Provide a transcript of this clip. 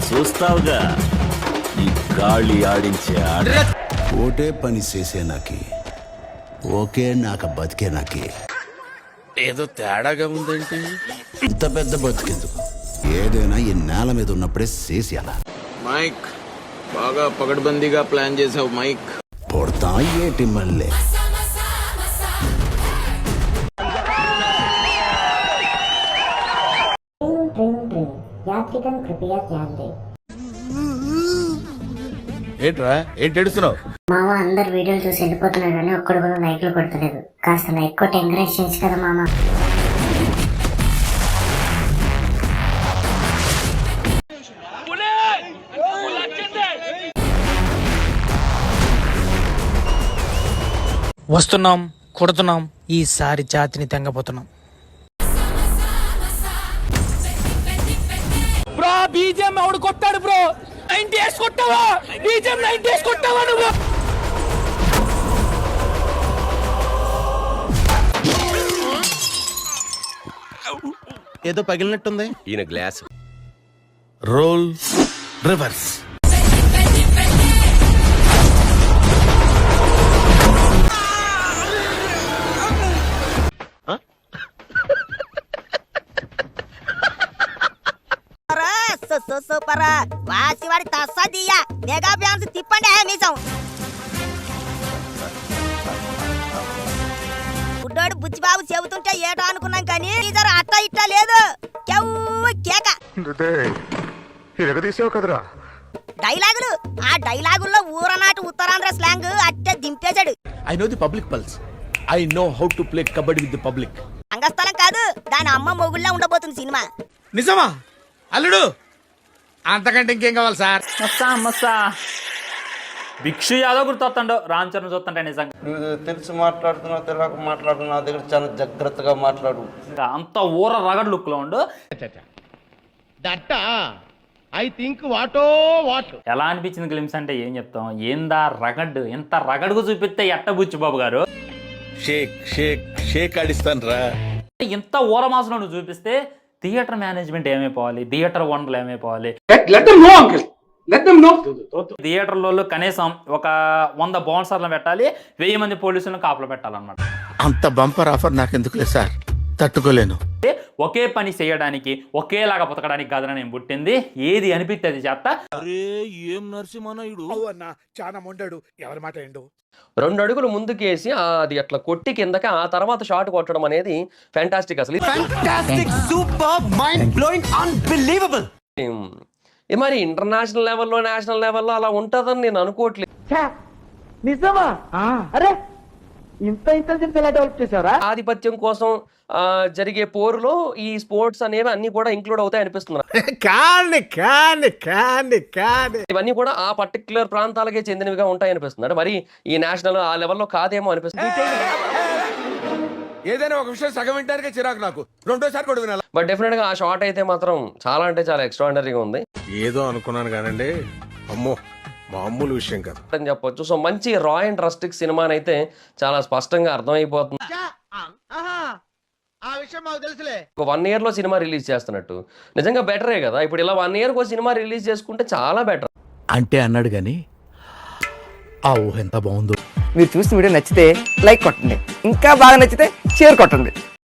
చూస్తావుగా ఈ గాలి ఆడించే ఆట. ఓటే పని చేసే నాకి ఓకే నాక బతికే నాకి ఏదో తేడాగా ఉందేంటి? ఇంత పెద్ద బతికేందుకు ఏదైనా ఈ నేల మీద ఉన్నప్పుడే చేసేయాల. మైక్ బాగా పగడ్బందీగా ప్లాన్ చేసావు మైక్. పొడతా ఏటి మళ్ళీ ఏంట్రా ఏంటి ఏడుస్తున్నావు? మామ అందరు వీడియోలు చూసి వెళ్ళిపోతున్నారు కానీ ఒక్కడు కూడా లైక్లు కొడతలేదు. కాస్త లైక్ కొట్టి ఎంకరేజ్ చేయొచ్చు కదా మామ. వస్తున్నాం, కొడుతున్నాం, ఈసారి జాతిని తెంగపోతున్నాం. బ్రో బీజేఎం ఎవడు కొట్టాడు బ్రో? 90 ఇయర్స్ కొట్టావా? బీజేఎం 90 ఇయర్స్ కొట్టావా నువ్వు? ఏదో పగిలినట్టుంది. ఈయన గ్లాస్ రోల్ రివర్స్. సూపర్ వాసివాడి తస్సదియా మెగా ఫ్యాన్స్ తిప్పండి మీసం. గుడ్డోడు బుచ్చిబాబు చెబుతుంటే ఏటో అనుకున్నాం కానీ ఇద్దరు అట్ట ఇట్ట లేదు. కేక డైలాగులు, ఆ డైలాగుల్లో ఊరనాటి ఉత్తరాంధ్ర స్లాంగ్ అట్టే దింపేశాడు. I know the public pulse. I know how to play kabaddi with the public. Rangasthalam కాదు, దాని అమ్మ మొగుళ్ళ ఉండబోతుంది సినిమా. నిజమా అల్లుడు? అంతకంటే ఇంకేం కావాలి సార్? మస్సా భిక్షు యాదవ్ గుర్తొస్తాడు రామ్ చరణ్ చూస్తుంటే. నిజంగా తెలిసి మాట్లాడుతున్నావు, తెలియక మాట్లాడుతున్నావు, దగ్గర చాలా జాగ్రత్తగా మాట్లాడు. అంత ఊర రగడ్ లుక్ లో ఉండు. ఎలా అనిపించింది గ్లిమ్స్ అంటే ఏం చెప్తాం? ఏందా రగడ్, ఎంత రగడ్కు చూపిస్తే ఎట్ట బుచ్చి బాబు గారు షేక్ షేక్ షేక్ ఆడిస్తాను రా. ఇంత ఊరమాసంలో నువ్వు చూపిస్తే థియేటర్ మేనేజ్మెంట్ ఏమైపోవాలి, థియేటర్ ఓనర్లు ఏమైపోవాలి? థియేటర్లలో కనీసం ఒక 100 బౌన్సర్లను పెట్టాలి, 1000 మంది పోలీసులను కాపలు పెట్టాలన్నమాట. అంత బంపర్ ఆఫర్ నాకెందుకు లేదు సార్, తట్టుకోలేను. ఒకే పని చేయడానికి, ఒకేలాగా బతకడానికి కాదని నేను పుట్టింది. ఏది అనిపిస్తే అది చేస్తా. అరే ఏం నరసింహనాయుడు అన్న చాలా మొండాడు. ఎవరి మాట ఏండు? 2 అడుగులు ముందుకేసి అది అట్లా కొట్టి కిందకి ఆ తర్వాత షాట్ కొట్టడం అనేది ఫ్యాంటాస్టిక్. అసలు మరి ఇంటర్నేషనల్ లెవెల్లో, నేషనల్ లెవెల్లో అలా ఉంటుందని నేను అనుకోవట్లేదు. ఆధిపత్యం కోసం జరిగే పోరులో ఈ స్పోర్ట్స్ అనేవి అన్ని కూడా ఇంక్లూడ్ అవుతాయి అనిపిస్తున్నారు. ఇవన్నీ కూడా ఆ పర్టికులర్ ప్రాంతాలకే చెందినవిగా ఉంటాయి అనిపిస్తున్నారు. మరి ఈ నేషనల్ ఆ లెవెల్లో కాదేమో అనిపిస్తుంది. ఏదైనా ఒక విషయం సగం వింటానికే చిరాకు నాకు, రెండోసారి కూడా వినాలి. బట్ డెఫినెట్ గా ఆ షాట్ అయితే మాత్రం చాలా అంటే చాలా ఎక్స్ట్రాడినరీగా ఉంది. ఏదో అనుకున్నాను కానండి, అమ్మో మామూలు విషయం కాదు అని చెప్పొచ్చు. సో మంచి రా అండ్ రస్టిక్ సినిమాని అయితే చాలా స్పష్టంగా అర్థమైపోతుంది. ఒక 1 year లో సినిమా రిలీజ్ చేస్తున్నట్టు నిజంగా బెటరే కదా. ఇప్పుడు ఇలా 1 year ఒక సినిమా రిలీజ్ చేసుకుంటే చాలా బెటర్ అంటే అన్నాడు గాని ఆ ఊహ ఎంత బాగుందో. మీరు చూసిన వీడియో నచ్చితే లైక్ కొట్టండి, ఇంకా బాగా నచ్చితే షేర్ కొట్టండి.